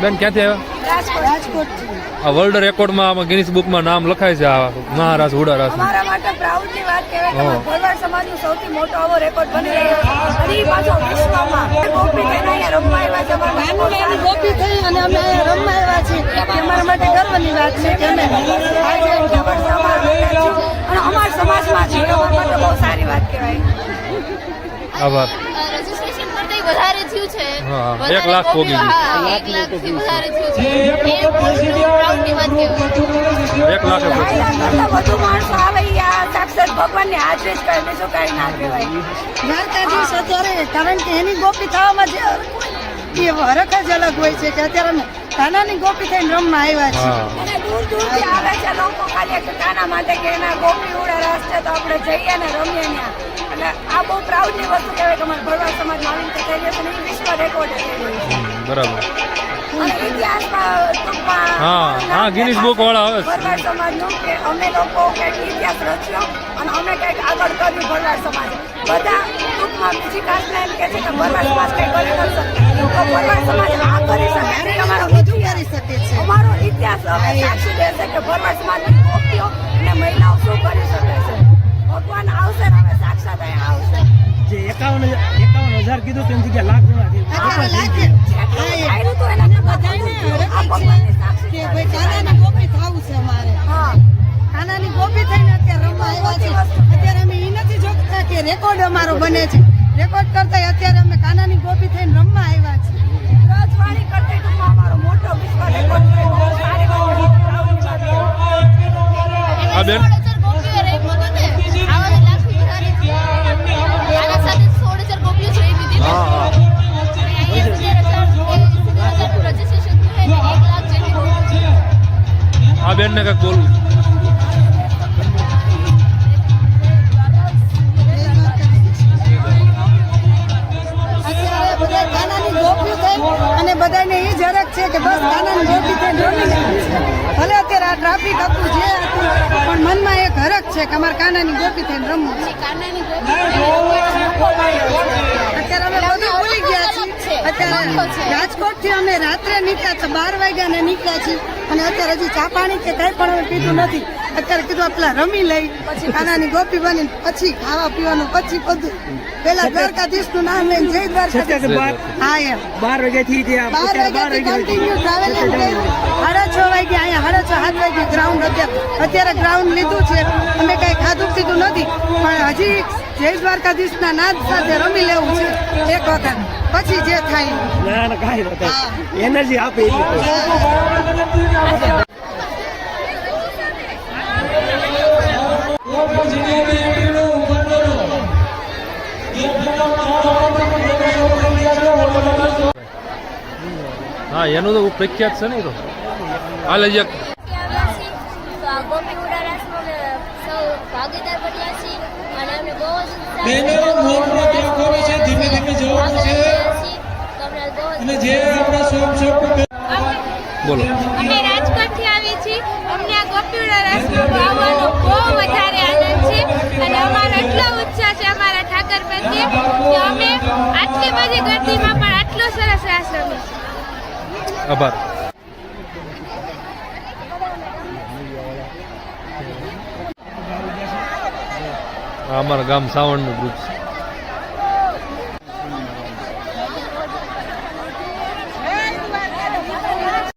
બેન ક્યાંથી આવ્યા? રાજકોટ. આ વર્લ્ડ રેકોર્ડમાં ગિનિસ બુકમાં નામ લખાય છે આ મહારાસ હુડા રાસ. અમારા માટે પ્રાઉડની વાત કહેવાય કે ભરવાડ સમાજનો સૌથી મોટો આવો રેકોર્ડ બની રહ્યો છે. અને એ પાછો વિશ્વમાં ગોપી થઈને અહીંયા રમવા આવ્યા છે. અમારા ગોપી થઈ અને અમે અહીંયા રમવા આવ્યા છીએ એ અમારા માટે ગર્વની વાત છે કે અમે આજે એટલા વર્ષ અને અમારા સમાજમાં છે અમારા માટે બહુ સારી વાત કહેવાય. આભાર. રજીસ્ટ્રેશન પર કઈ વધારે થયું છે. હા, 1 લાખ પોગી ગયું. હા, 1 લાખથી વધારે થયું છે. એ પ્રાઉડની વાત કહેવાય. 1 લાખ વધુ માણસો આવે આ સાક્ષાત ભગવાનની હાજરી જ કરે બીજું કઈ ના કહેવાય. દ્વારકાધીશ અત્યારે કારણ કે એની ગોપી થવામાં જે એ હરખ જ અલગ હોય છે કે અત્યારે અમે કાનાની ગોપી થઈને રમવા આવ્યા છીએ. અને દૂર દૂરથી આવે છે લોકો ખાલી એક કાના માટે કે એના ગોપી ઉડા રાસ છે તો આપણે જઈએ ને રમીએ ત્યાં. એટલે આ બહુ પ્રાઉડની વસ્તુ કહેવાય કે અમારા ભરવાડ સમાજમાં આવીને થઈ ગયો છે ને એ વિશ્વ રેકોર્ડ થઈ ગયું છે. બરાબર. અને ઇતિહાસમાં ટૂંકમાં હા ગિનિસ બુક વાળા આવે છે. ભરવાડ સમાજનું કે અમે લોકો કંઈક ઇતિહાસ રચ્યો અને અમે કંઈક આગળ કર્યું ભરવાડ સમાજ. બધા ટૂંકમાં બીજી કાસ્ટના એમ કહે છે કે ભરવાડ સમાજ કંઈ કરી નથી શકતા. તો ભરવાડ સમાજ આ કરી શકે છે અમારો બધું કરી શકે છે. અમારો ઇતિહાસ હવે સાક્ષી દેશે કે ભરવાડ સમાજની ગોપીઓ અને મહિલાઓ શું કરી શકે છે. ભગવાન આવશે ને હવે સાક્ષાત અહીંયા આવશે. જે 51,000 કીધું તેની જગ્યાએ લાખ ગણા થયું. કાનાની ગોપી થઈને અત્યારે રમવા આવ્યા છે. અત્યારે અમે એ નથી જોતા કે રેકોર્ડ અમારો બને છે. રેકોર્ડ કરતા અત્યારે અમે કાનાની ગોપી થઈને રમવા આવ્યા છીએ. રજવાડી કરતા ટૂંકમાં અમારો મોટો વિશ્વ રેકોર્ડ આ બેન આ બેન ને કઈક બોલવું. અને બધાને એ જ હરખ છે કે બસ કાનાની ગોપી થઈને રમી લેવું છે. ભલે અત્યારે આ ટ્રાફિક હતું જે હતું પણ મનમાં એક હરખ છે કે અમારે કાનાની ગોપી થઈને રમવું છે. અત્યારે અમે બધું ભૂલી ગયા છીએ. અત્યારે રાજકોટ થી અમે રાત્રે નીકળ્યા છે 12 વાગ્યા નીકળ્યા છીએ અને અત્યારે હજી ચા પાણી કે કઈ પણ અમે પીધું નથી. અત્યારે કીધું આપલા રમી લઈ પછી કાનાની ગોપી બની પછી ખાવા પીવાનું પછી બધું પેલા દ્વારકાધીશ નું નામ લઈને જય દ્વારકાધીશ. હા એમ 12 વાગ્યાથી 12 વાગ્યાથી કન્ટિન્યુ ટ્રાવેલિંગ કર્યું. 6:30 વાગ્યા અહીંયા 6:30 7 વાગે ગ્રાઉન્ડ અત્યારે ગ્રાઉન્ડ લીધું છે. અમે કઈ ખાધું પીધું નથી પણ હજી જય દ્વારકાધીશ ના નાદ સાથે રમી લેવું છે એક વખત પછી જે થાય. ના કાંઈ નથી એનર્જી આપે હા એનું તો પ્રખ્યાત છે ને તો હાલે જ ગોપી ઉડા રાસમાં સૌ ભાગીદાર બન્યા છીએ અને અમને બહુ જ બોલો. અમે રાજકોટથી આવી છીએ. અમને આ ગોપી ઉડા રાસમાં આવવાનો બહુ વધારે આનંદ છે અને અમારો એટલો ઉત્સાહ છે અમારા ઠાકર પ્રત્યે કે અમે આટલી બધી ગર્દીમાં પણ આટલો સરસ રાસ રમી. આભાર. અમારા ગામ સાવણનું ગ્રુપ છે.